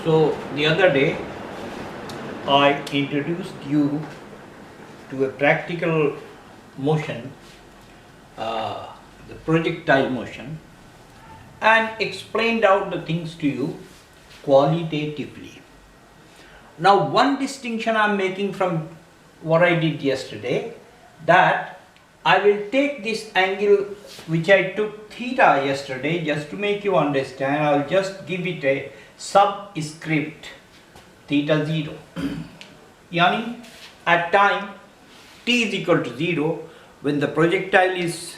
So the other day I introduced you to a practical motion, the projectile motion, and explained out the things to you qualitatively. Now one distinction I am making from what I did yesterday, that I will take this angle which I took theta yesterday, just to make you understand. I will just give it a subscript theta 0. Yani at time t is equal to 0, when the projectile is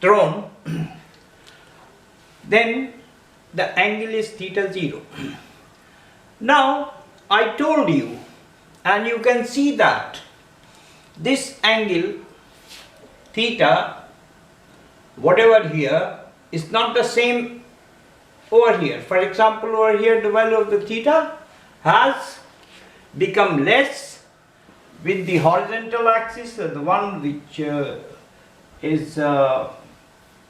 thrown, then the angle is theta 0. Now I told you, and you can see that this angle theta, whatever here, is not the same over here. For example, over here the value of the theta has become less with the horizontal axis, the one which is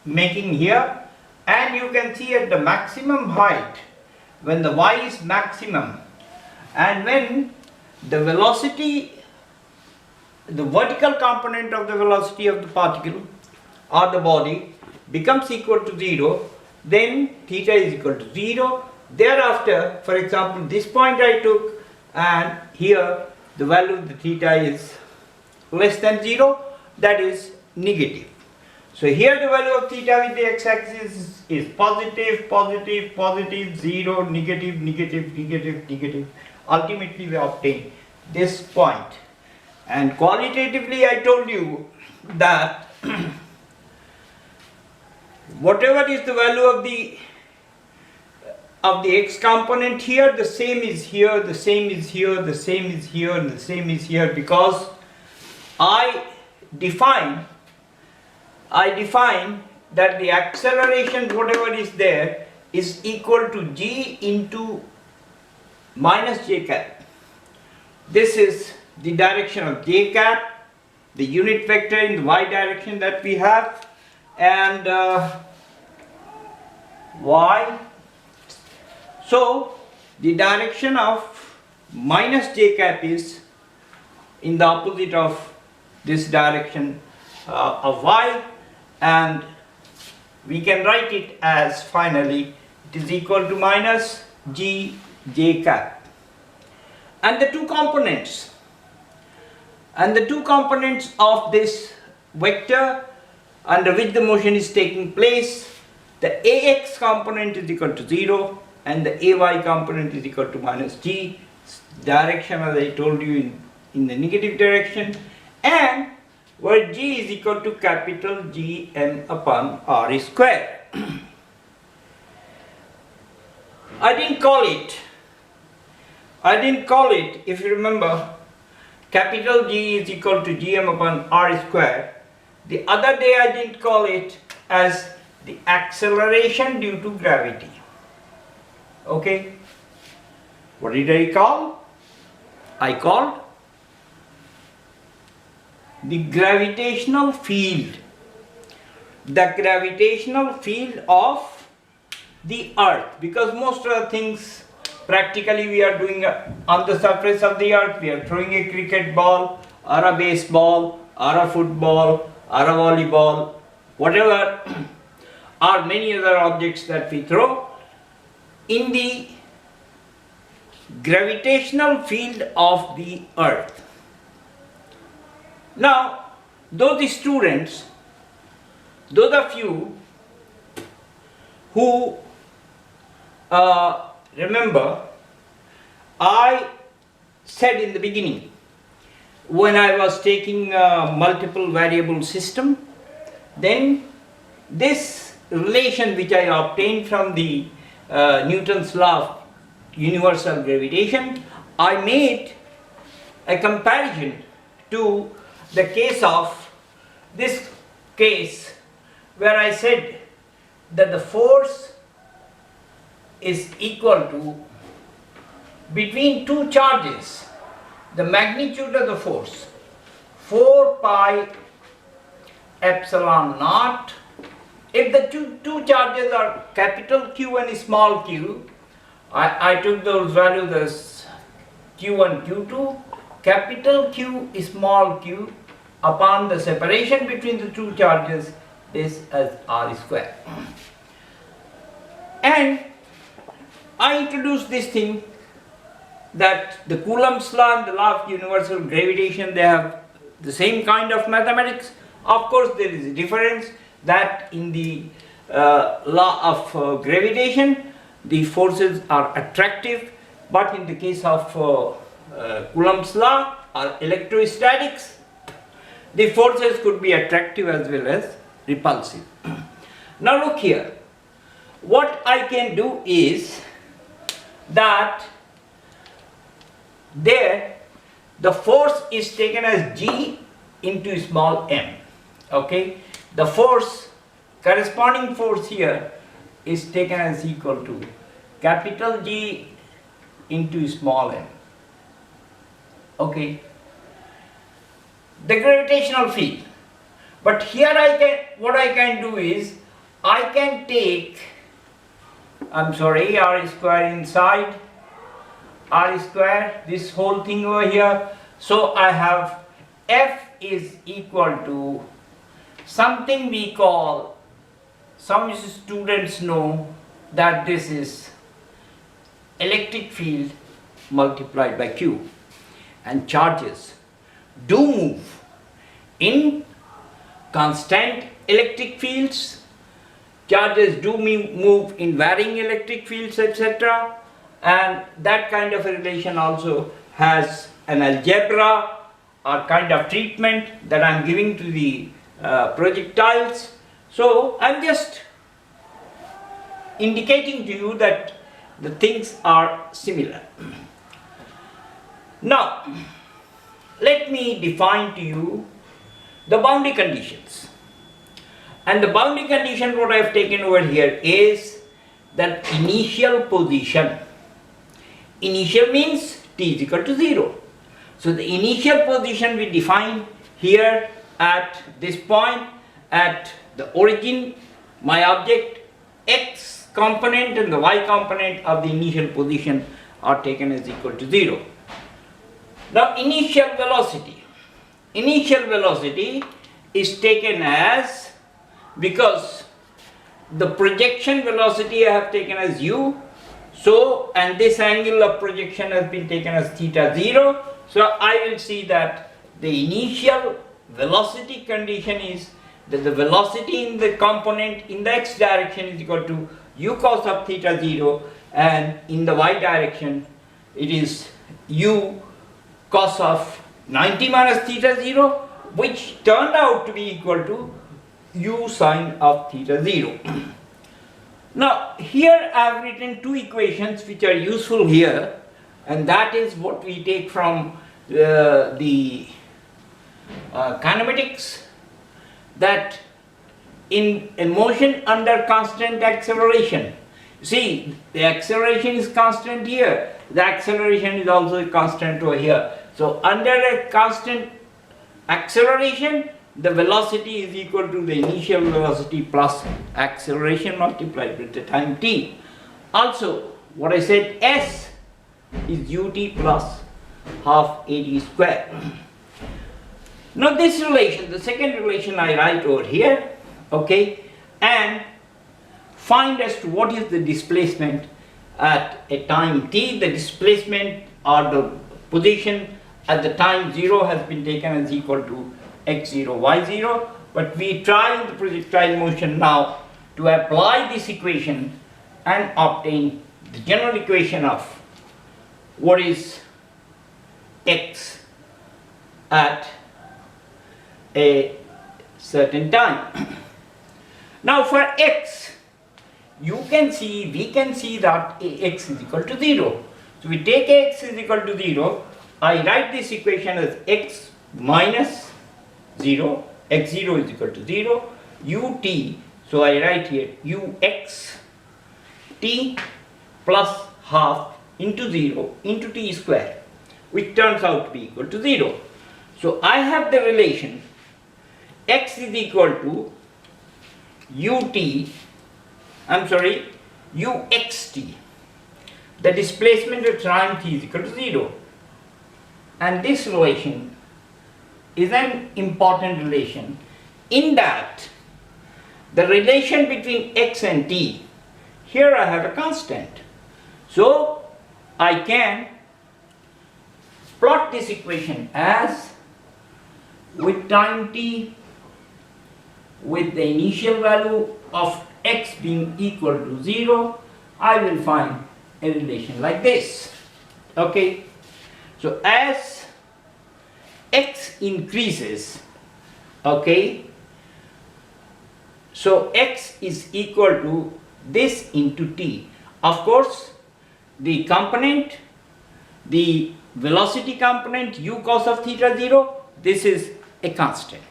making here, and you can see at the maximum height, when the y is maximum, and when the velocity, the vertical component of the velocity of the particle or the body becomes equal to 0, then theta is equal to 0. Thereafter, for example, this point I took, and here the value of the theta is less than 0, that is negative. So here the value of theta with the x-axis is positive, positive, positive, 0, negative, negative, negative, negative. Ultimately we obtain this point. And qualitatively I told you that whatever is the value of the x component here, the same is here, the same is here, the same is here, and the same is here, because I define that the acceleration, whatever is there, is equal to g into minus j cap. This is the direction of j cap, the unit vector in the y direction that we have, and y. So the direction of minus j cap is in the opposite of this direction of y, and we can write it as, finally, it is equal to minus g j cap. And the two components of this vector under which the motion is taking place, the ax component is equal to 0 and the ay component is equal to minus g, direction as I told you in the negative direction, and where g is equal to capital G m upon r square. I didn't call it, if you remember, capital G is equal to Gm upon r square. The other day I didn't call it as the acceleration due to gravity. Okay? What did I call? I called the gravitational field. The gravitational field of the earth, because most of the things practically we are doing on the surface of the earth. We are throwing a cricket ball or a baseball or a football or a volleyball, whatever, or many other objects that we throw in the gravitational field of the earth. Now, those students, those of you who remember, I said in the beginning, when I was taking multiple variable system, then this relation which I obtained from the Newton's law of universal gravitation, I made a comparison to the case of this case where I said that the force is equal to, between two charges, the magnitude of the force, 4 pi epsilon naught. If the two charges are capital Q and small q, I took those values as Q1, Q2, capital Q, small q, upon the separation between the two charges is as R square. And I introduced this thing that the Coulomb's law and the law of universal gravitation, they have the same kind of mathematics. Of course, there is a difference that in the law of gravitation, the forces are attractive, but in the case of Coulomb's law or electrostatics, the forces could be attractive as well as repulsive. Now look here, what I can do is that there the force is taken as G into small m. Okay, the force, corresponding force here is taken as equal to capital G into small m. Okay, the gravitational field. But here what I can do is I can take, R square inside, R square, this whole thing over here. So I have F is equal to something we call, some students know that this is electric field multiplied by Q. And charges do move in constant electric fields, charges do move in varying electric fields, etc. And that kind of a relation also has an algebra or kind of treatment that I am giving to the projectiles. So I am just indicating to you that the things are similar. Now, let me define to you the boundary conditions. And the boundary condition what I have taken over here is that initial position. Initial means t is equal to 0. So the initial position we define here at this point, at the origin, my object, x component and the y component of the initial position are taken as equal to 0. Now initial velocity is taken as, because the projection velocity I have taken as u, so, and this angle of projection has been taken as theta 0, so I will see that the initial velocity condition is that the velocity in the component in the x direction is equal to u cos of theta 0, and in the y direction it is u cos of 90 minus theta 0, which turned out to be equal to u sine of theta 0. Now here I have written two equations which are useful here, and that is what we take from the kinematics, that in a motion under constant acceleration, see the acceleration is constant here, the acceleration is also constant over here. So under a constant acceleration, the velocity is equal to the initial velocity plus acceleration multiplied with the time t. Also, what I said, s is ut plus half ad square. Now this relation, the second relation I write over here, okay, and find as to what is the displacement at a time t. The displacement or the position at the time 0 has been taken as equal to x0, y0, but we try in the projectile motion now to apply this equation and obtain the general equation of what is x at a certain time. Now for x, we can see that x is equal to 0. So we take x is equal to 0, I write this equation as x minus 0, x0 is equal to 0, ut, so I write here ux t plus half into 0 into t square, which turns out to be equal to 0. So I have the relation x is equal to uxt. the displacement at time t is equal to 0. And this relation is an important relation in that the relation between x and t, here I have a constant. So I can plot this equation as with time t, with the initial value of x being equal to 0, I will find a relation like this. Okay, so as x increases, okay, so x is equal to this into t. Of course, the component, the velocity component u cos of theta 0, this is a constant.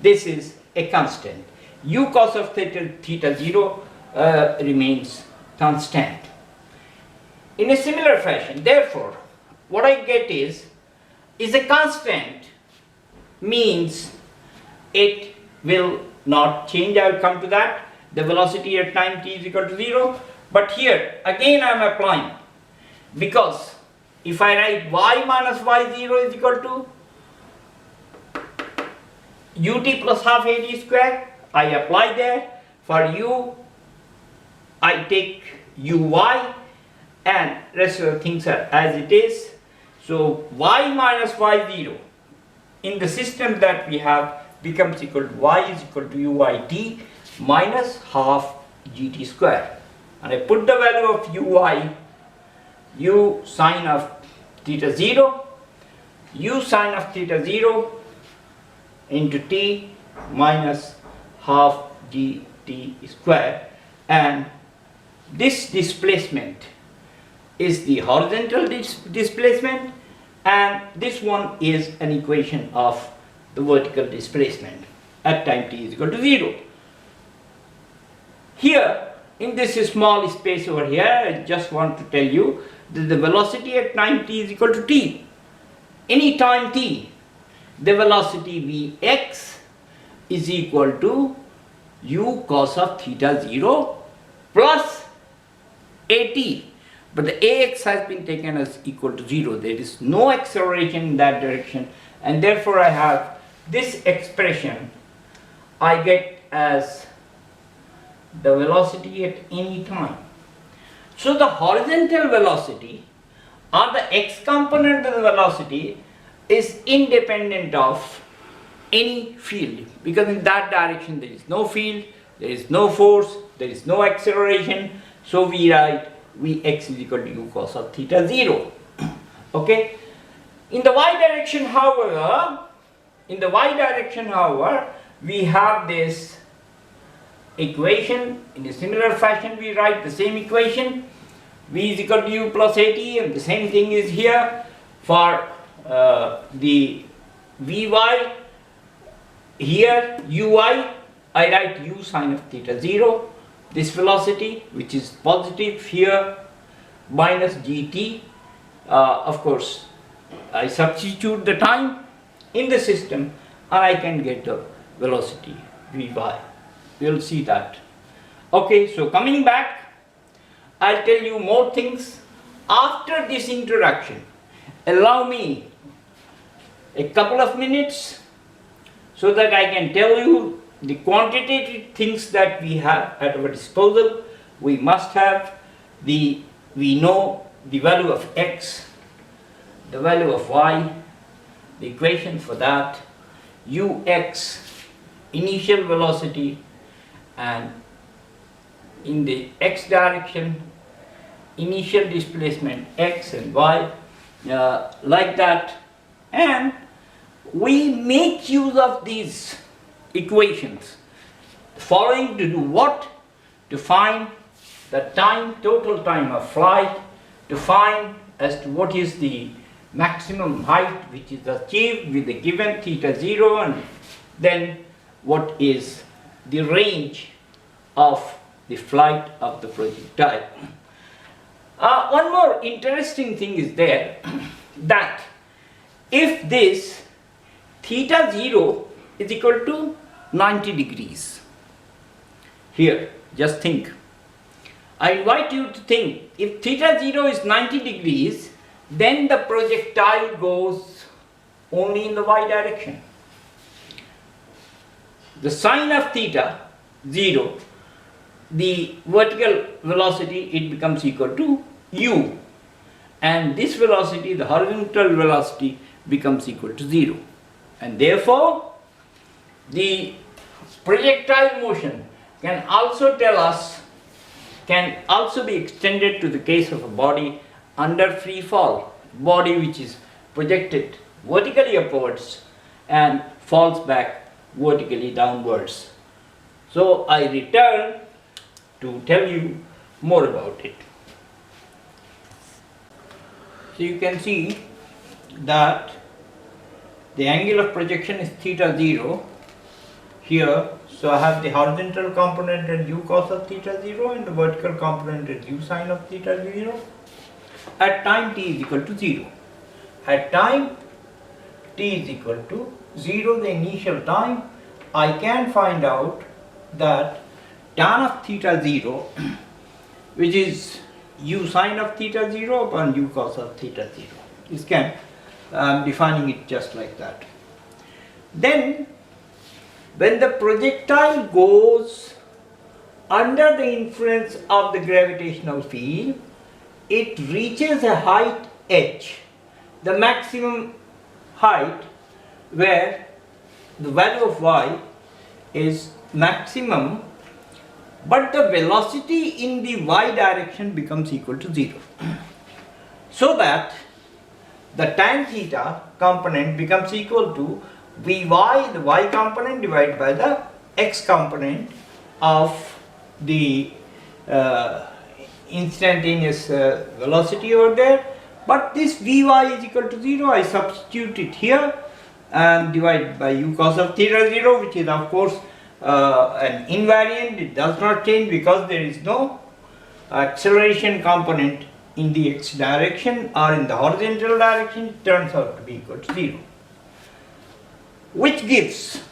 This is a constant. U cos of theta 0 remains constant. In a similar fashion, therefore, what I get is a constant means it will not change. I will come to that. The velocity at time t is equal to 0. But here again I am applying, because if I write y minus y0 is equal to ut plus half at square, I apply there. For u, I take uy, and rest of the things are as it is. So y minus y0 in the system that we have becomes equal to y is equal to uyt minus half gt square. And I put the value of uy, u sine of theta 0, u sine of theta 0 into t minus half gt square, and this displacement is the horizontal displacement, and this one is an equation of the vertical displacement at time t is equal to 0. Here in this small space over here, I just want to tell you that the velocity at time t is equal to t. Any time t, the velocity vx is equal to u cos of theta 0 plus at. But the ax has been taken as equal to 0. There is no acceleration in that direction, and therefore I have this expression I get as the velocity at any time. So the horizontal velocity, or the x component of the velocity, is independent of any field, because in that direction there is no field, there is no force, there is no acceleration. So we write Vx is equal to u cos of theta 0. Okay. In the y direction, however, we have this equation. In a similar fashion, we write the same equation. V is equal to u plus at, and the same thing is here for the Vy. Here Ui, I write u sine of theta 0. This velocity, which is positive here, minus gt. Of course, I substitute the time in the system, and I can get the velocity Vy. We will see that. Okay, so coming back, I'll tell you more things after this introduction. Allow me a couple of minutes so that I can tell you the quantitative things that we have at our disposal. We must have we know the value of x, the value of y, the equation for that, ux, initial velocity, and in the x direction, initial displacement x and y, like that. And we make use of these equations following to do what? To find the time, total time of flight, to find as to what is the maximum height which is achieved with the given theta 0, and then what is the range of the flight of the projectile. One more interesting thing is there, that if this theta 0 is equal to 90 degrees, here just think, I invite you to think, if theta 0 is 90 degrees, then the projectile goes only in the y direction. The sine of theta 0, the vertical velocity, it becomes equal to u, and this velocity, the horizontal velocity, becomes equal to 0, and therefore the projectile motion can also tell us, can also be extended to the case of a body under free fall, body which is projected vertically upwards and falls back vertically downwards. So I return to tell you more about it. So you can see that the angle of projection is theta 0 here. So I have the horizontal component at u cos of theta 0 and the vertical component at u sine of theta 0 at time t is equal to 0. At time t is equal to 0, the initial time, I can find out that tan of theta 0, which is u sine of theta 0 upon u cos of theta 0. This can, I am defining it just like that. Then, when the projectile goes under the influence of the gravitational field, it reaches a height h, the maximum height where the value of y is maximum, but the velocity in the y direction becomes equal to 0. So that the tan theta component becomes equal to Vy, the y component, divided by the x component of the instantaneous velocity over there. But this Vy is equal to 0, I substitute it here and divide by u cos of theta 0, which is of course an invariant. It does not change because there is no acceleration component in the x direction or in the horizontal direction. It turns out to be equal to 0, which gives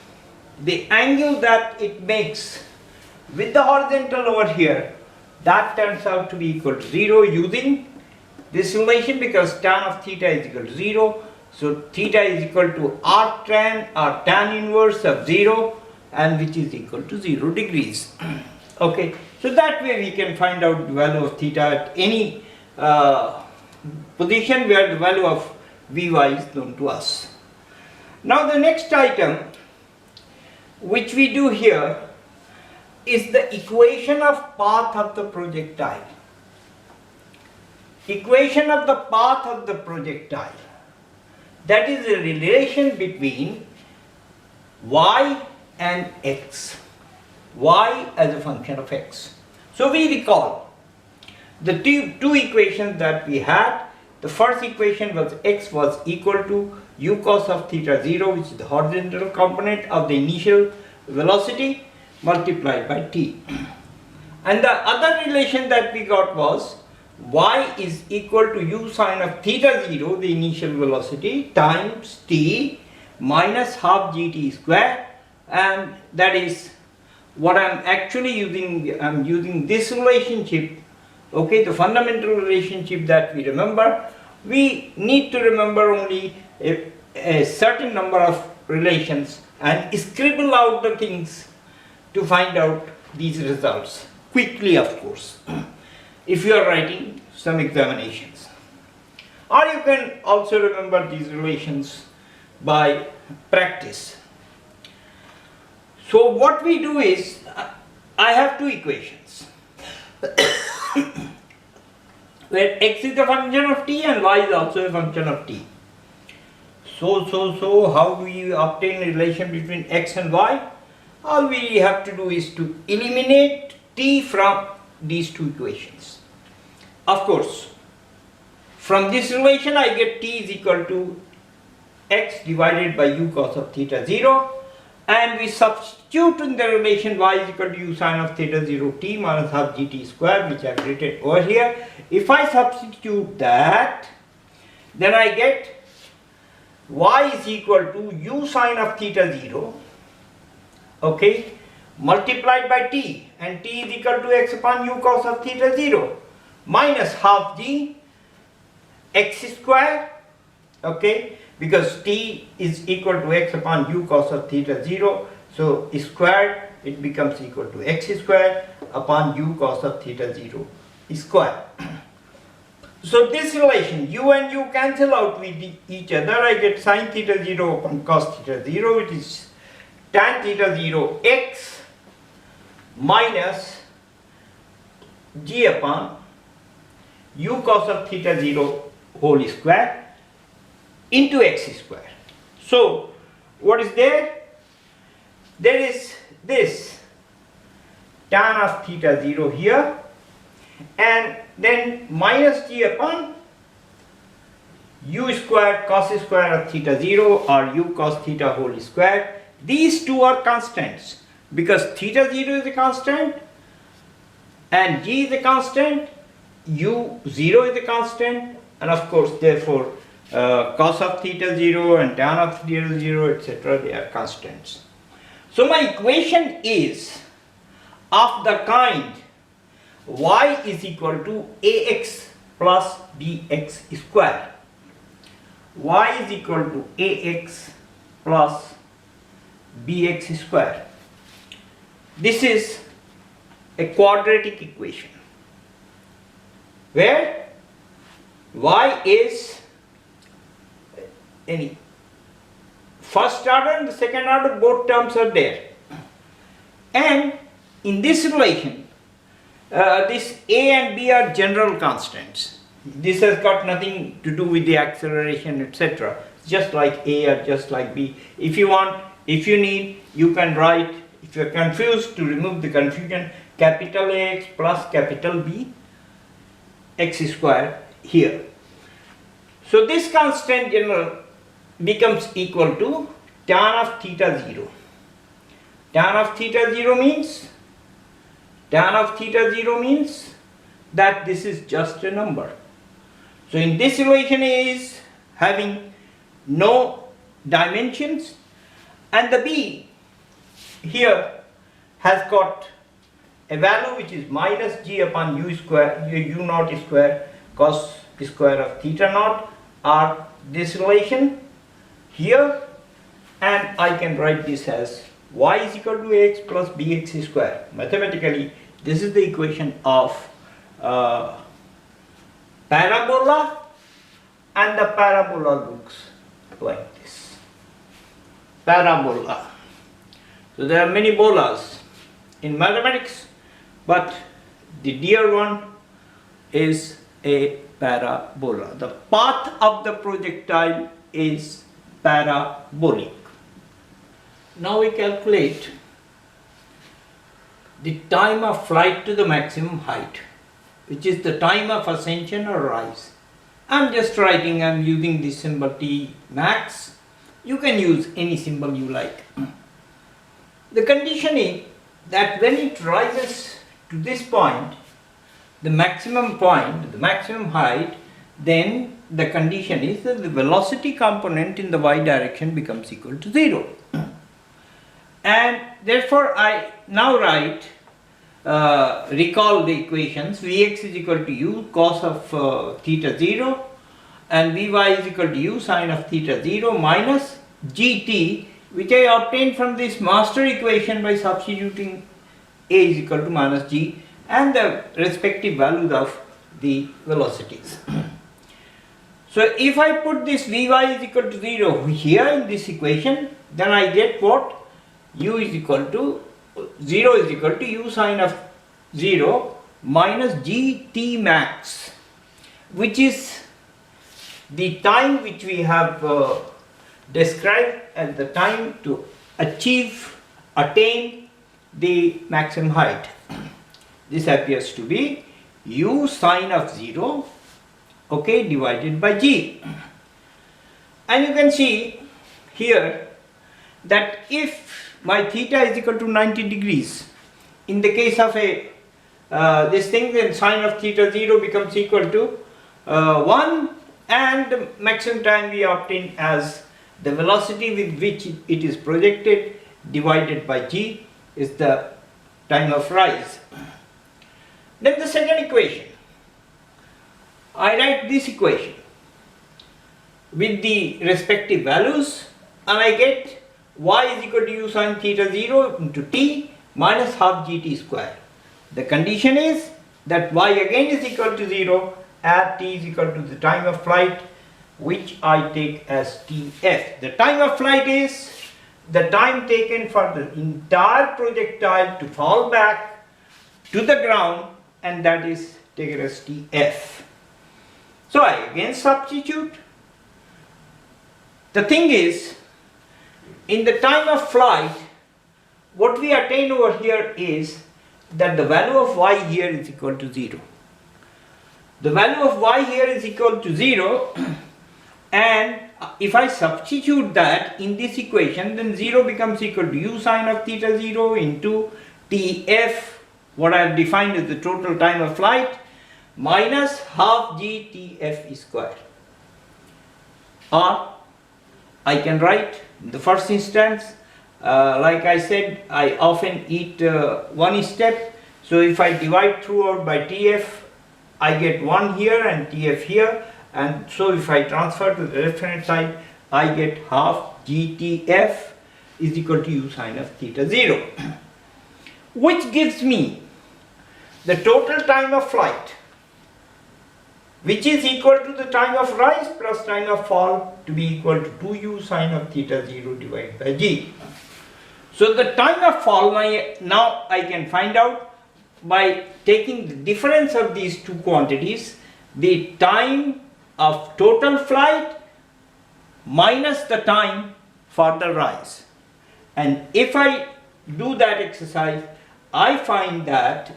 the angle that it makes with the horizontal over here, that turns out to be equal to 0 using this relation, because tan of theta is equal to 0. So theta is equal to arctan or tan inverse of 0, and which is equal to 0 degrees. Okay, so that way we can find out the value of theta at any position where the value of Vy is known to us. Now the next item which we do here is the equation of path of the projectile. Equation of the path of the projectile. That is a relation between y and x. Y as a function of x. So we recall the two equations that we had. The first equation was x was equal to u cos of theta 0, which is the horizontal component of the initial velocity, multiplied by t. And the other relation that we got was y is equal to u sine of theta 0, the initial velocity, times t minus half gt square, and that is what I am actually using. I am using this relationship, okay, the fundamental relationship that we remember. We need to remember only a certain number of relations and scribble out the things to find out these results quickly, of course, if you are writing some examinations. Or you can also remember these relations by practice. So what we do is, I have two equations where x is a function of t and y is also a function of t. So how do we obtain a relation between x and y? All we have to do is to eliminate t from these two equations. Of course, from this relation I get t is equal to x divided by u cos of theta 0, and we substitute in the relation y is equal to u sine of theta 0 t minus half gt square, which I have written over here. If I substitute that, then I get y is equal to u sine of theta 0, okay, multiplied by t. and t is equal to x upon u cos of theta 0 minus half g x square, okay, because t is equal to x upon u cos of theta 0, so squared it becomes equal to x square upon u cos of theta 0 square. So this relation u and u cancel out with each other. I get sin theta 0 upon cos theta 0, which is tan theta 0 x minus g upon u cos of theta 0 whole square into x square. So what is there? There is this tan of theta 0 here, and then minus g upon u square cos square of theta 0 or u cos theta whole square. These two are constants because theta 0 is a constant and g is a constant, u 0 is a constant, and of course therefore cos of theta 0 and tan of theta 0 etc. they are constants. So my equation is of the kind y is equal to ax plus bx square. Y is equal to ax plus bx square. This is a quadratic equation where y is any first order and the second order, both terms are there, and in this relation this a and b are general constants. This has got nothing to do with the acceleration etc. Just like a or just like b. If you want, if you need, you can write, if you are confused, to remove the confusion, capital Ax plus capital B x square here. So this constant general becomes equal to tan of theta 0. Tan of theta 0 means that this is just a number. So in this relation A is having no dimensions, and the B here has got a value which is minus g upon u square, u naught square cos square of theta naught, or this relation here, and I can write this as y is equal to ax plus bx square. Mathematically this is the equation of parabola, and the parabola looks like this. Parabola. So there are many bolas in mathematics, but the dear one is a parabola. The path of the projectile is parabolic. Now we calculate the time of flight to the maximum height, which is the time of ascension or rise. I am just writing, I am using the symbol T max. You can use any symbol you like. The condition is that when it rises to this point, the maximum point, the maximum height, then the condition is that the velocity component in the y direction becomes equal to 0. And therefore I now write, recall the equations. Vx is equal to u cos of theta 0 and Vy is equal to u sin of theta 0 minus gt, which I obtained from this master equation by substituting a is equal to minus g and the respective values of the velocities. So if I put this Vy is equal to 0 here in this equation, then I get what? U is equal to 0 is equal to u sin of 0 minus gt max, which is the time which we have described as the time to attain the maximum height. This appears to be u sin of 0, okay, divided by g. And you can see here that if my theta is equal to 90 degrees, in the case of a this thing, then sin of theta 0 becomes equal to 1, and the maximum time we obtain as the velocity with which it is projected divided by g is the time of rise. Then the second equation, I write this equation with the respective values, and I get y is equal to u sine theta 0 into t minus half gt square. The condition is that y again is equal to 0 at t is equal to the time of flight, which I take as Tf. The time of flight is the time taken for the entire projectile to fall back to the ground, and that is taken as Tf. So I again substitute. The thing is, in the time of flight, what we attain over here is that the value of y here is equal to 0. The value of y here is equal to 0, and if I substitute that in this equation, then 0 becomes equal to u sine of theta 0 into Tf, what I have defined as the total time of flight, minus half g Tf square. Or I can write in the first instance, like I said, I often eat one step. So if I divide throughout by Tf, I get 1 here and Tf here, and so if I transfer to the left hand side, I get half GTF is equal to u sine of theta 0, which gives me the total time of flight, which is equal to the time of rise plus time of fall, to be equal to 2u sine of theta 0 divided by g. So the time of fall, now I can find out by taking the difference of these two quantities, the time of total flight minus the time for the rise. And if I do that exercise, I find that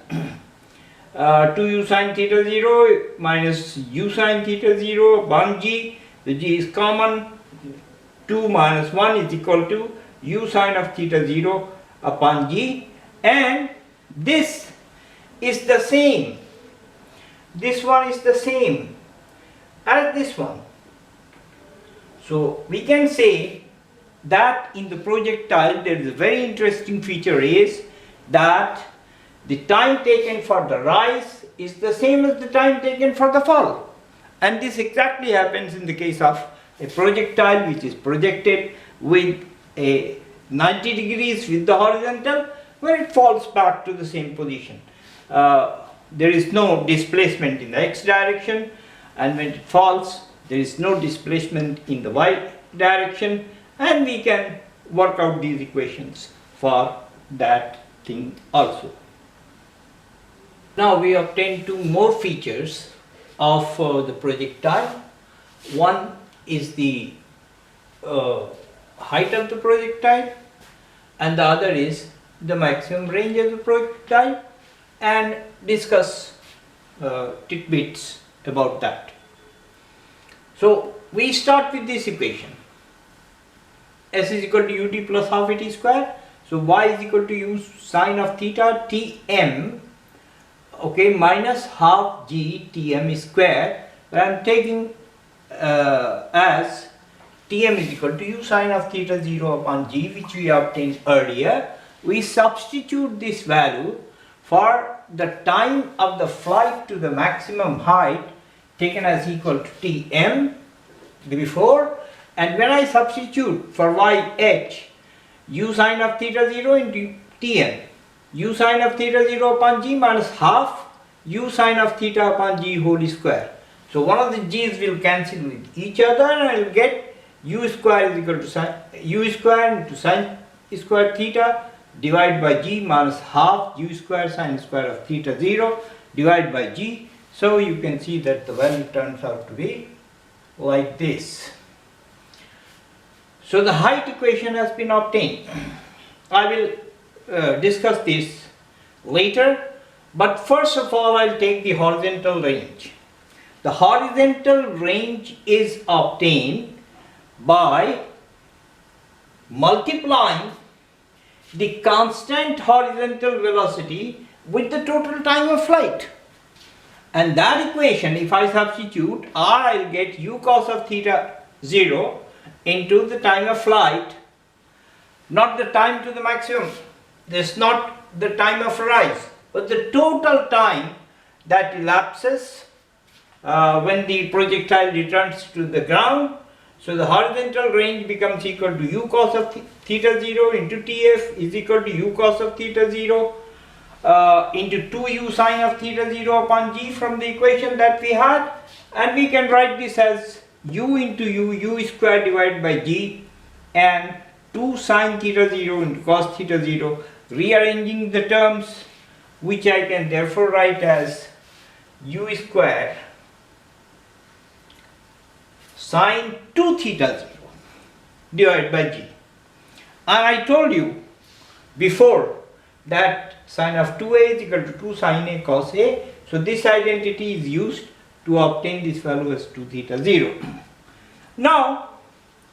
2u sine theta 0 minus u sine theta 0 upon g, the g is common, 2 minus 1 is equal to u sine of theta 0 upon g, and this is the same, this one is the same as this one. So we can say that in the projectile there is a very interesting feature, is that the time taken for the rise is the same as the time taken for the fall. And this exactly happens in the case of a projectile which is projected with a 90 degrees with the horizontal, where it falls back to the same position. There is no displacement in the x direction, and when it falls there is no displacement in the y direction, and we can work out these equations for that thing also. Now we obtain two more features of the projectile. One is the height of the projectile, and the other is the maximum range of the projectile, and discuss tidbits about that. So we start with this equation. S is equal to ut plus half at square. So y is equal to u sine of theta tm, okay, minus half g tm square, where I am taking as tm is equal to u sine of theta 0 upon g, which we obtained earlier. We substitute this value for the time of the flight to the maximum height, taken as equal to tm before, and when I substitute for yh, u sine of theta 0 into tm, u sine of theta 0 upon g minus half u sine of theta upon g whole square. So one of the g's will cancel with each other, and I will get u square is equal to sine, u square into sine square theta divided by g minus half u square sine square of theta 0 divided by g. So you can see that the value turns out to be like this. So the height equation has been obtained. I will discuss this later, but first of all I will take the horizontal range. The horizontal range is obtained by multiplying the constant horizontal velocity with the total time of flight. And that equation, if I substitute, I will get u cos of theta 0 into the time of flight, not the time to the maximum. This is not the time of rise, but the total time that elapses when the projectile returns to the ground. So the horizontal range becomes equal to u cos of theta 0 into Tf is equal to u cos of theta 0 into 2u sine of theta 0 upon g from the equation that we had, and we can write this as u into u square divided by g, and 2 sine theta 0 into cos theta 0, rearranging the terms, which I can therefore write as u square sine 2 theta 0 divided by g. And I told you before that sine of 2a is equal to 2 sine a cos a. So this identity is used to obtain this value as 2 theta 0. Now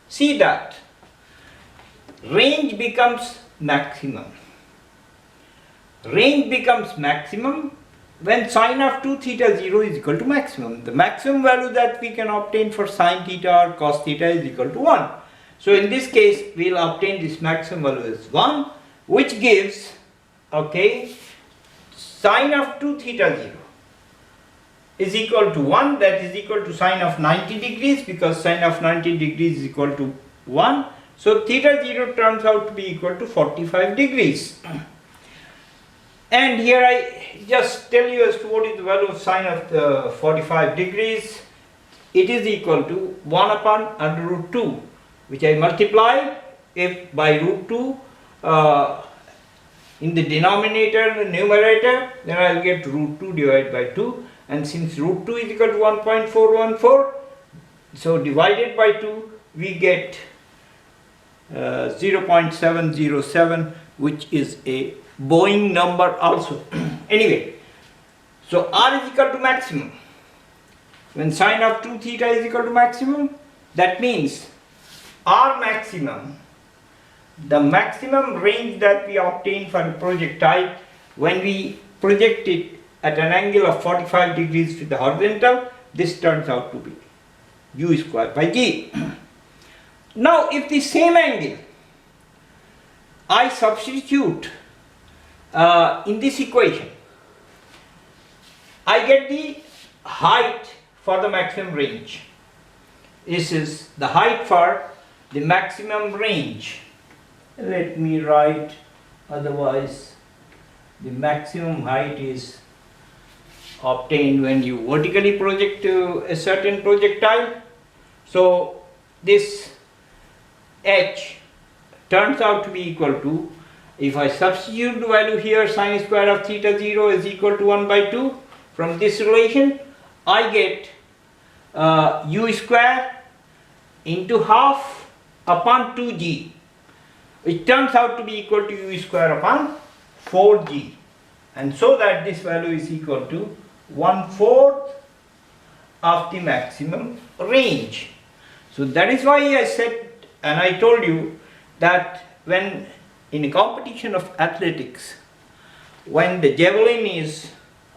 see that range becomes maximum. Range becomes maximum when sine of 2 theta 0 is equal to maximum. The maximum value that we can obtain for sine theta or cos theta is equal to 1. So in this case we will obtain this maximum value as 1, which gives, okay, sine of 2 theta 0 is equal to 1, that is equal to sine of 90 degrees, because sine of 90 degrees is equal to 1. So theta 0 turns out to be equal to 45 degrees. And here I just tell you as to what is the value of sine of the 45 degrees. It is equal to 1 upon under root 2, which I multiply if by root 2 in the denominator and the numerator, then I will get root 2 divided by 2, and since root 2 is equal to 1.414, so divided by 2 we get 0.707, which is a Boeing number also. Anyway, so r is equal to maximum. When sine of 2 theta is equal to maximum, that means r maximum, the maximum range that we obtain for a projectile when we project it at an angle of 45 degrees to the horizontal, this turns out to be u square by g. Now if the same angle I substitute in this equation, I get the height for the maximum range. This is the height for the maximum range. Let me write, otherwise the maximum height is obtained when you vertically project a certain projectile. So this h turns out to be equal to, if I substitute the value here, sine square of theta 0 is equal to 1 by 2, from this relation I get u square into half upon 2g, which turns out to be equal to u square upon 4g, and so that this value is equal to 1/4 of the maximum range. So that is why I said, and I told you, that when in a competition of athletics, when the javelin is,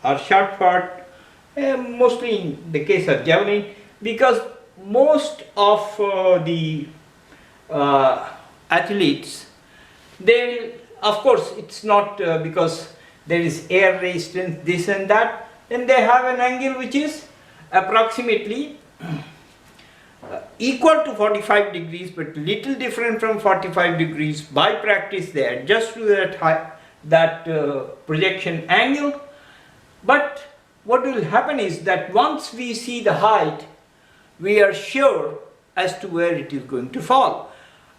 or shot put, mostly in the case of javelin, because most of the athletes, they will, of course it's not because there is air resistance, this and that, then they have an angle which is approximately equal to 45 degrees, but little different from 45 degrees. By practice they adjust to that projection angle. But what will happen is that once we see the height, we are sure as to where it is going to fall.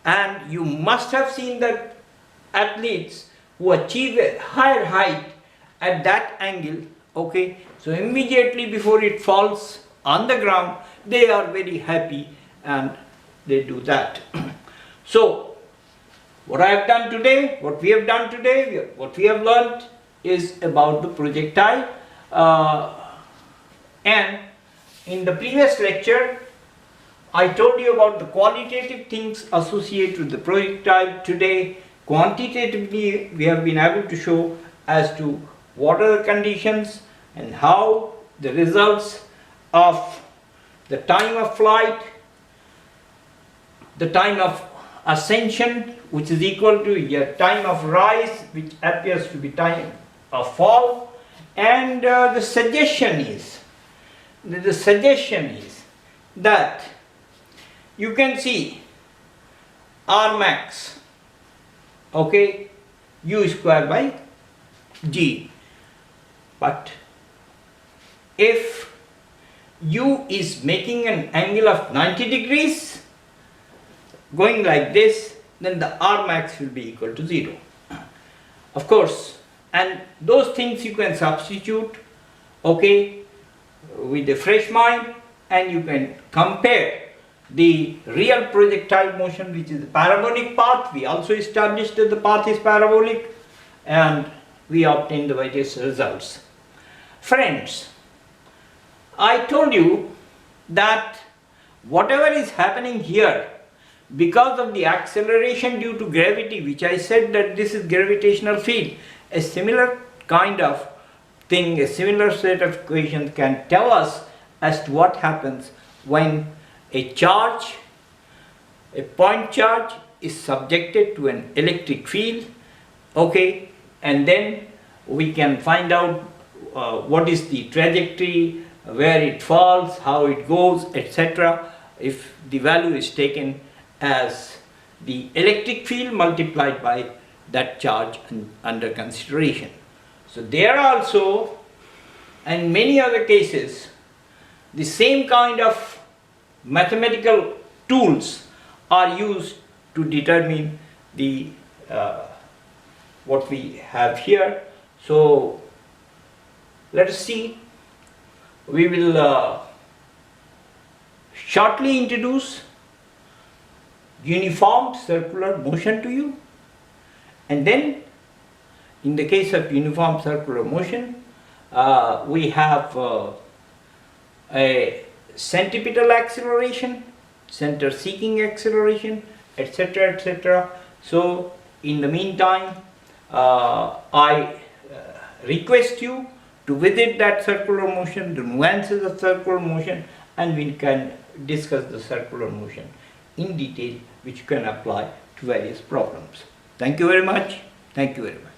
And you must have seen that athletes who achieve a higher height at that angle, okay, so immediately before it falls on the ground, they are very happy and they do that. So what I have done today, what we have done today, what we have learned is about the projectile, and in the previous lecture I told you about the qualitative things associated with the projectile. Today quantitatively we have been able to show as to what are the conditions and how the results of the time of flight, the time of ascension, which is equal to your time of rise, which appears to be time of fall. And the suggestion is that you can see R max, okay, u square by g. But if u is making an angle of 90 degrees going like this, then the R max will be equal to 0. Of course, and those things you can substitute, okay, with a fresh mind, and you can compare the real projectile motion, which is the parabolic path. We also established that the path is parabolic, and we obtained the various results. Friends, I told you that whatever is happening here, because of the acceleration due to gravity, which I said that this is gravitational field, a similar kind of thing, a similar set of equations can tell us as to what happens when a charge, a point charge, is subjected to an electric field, okay, and then we can find out what is the trajectory, where it falls, how it goes, etc., if the value is taken as the electric field multiplied by that charge under consideration. So there also, and many other cases, the same kind of mathematical tools are used to determine the what we have here. So let us see. We will shortly introduce uniform circular motion to you, and then in the case of uniform circular motion, we have a centripetal acceleration, center seeking acceleration, etc., etc. So in the meantime, I request you to visit that circular motion, the nuances of circular motion, and we can discuss the circular motion in detail, which can apply to various problems. Thank you very much. Thank you very much.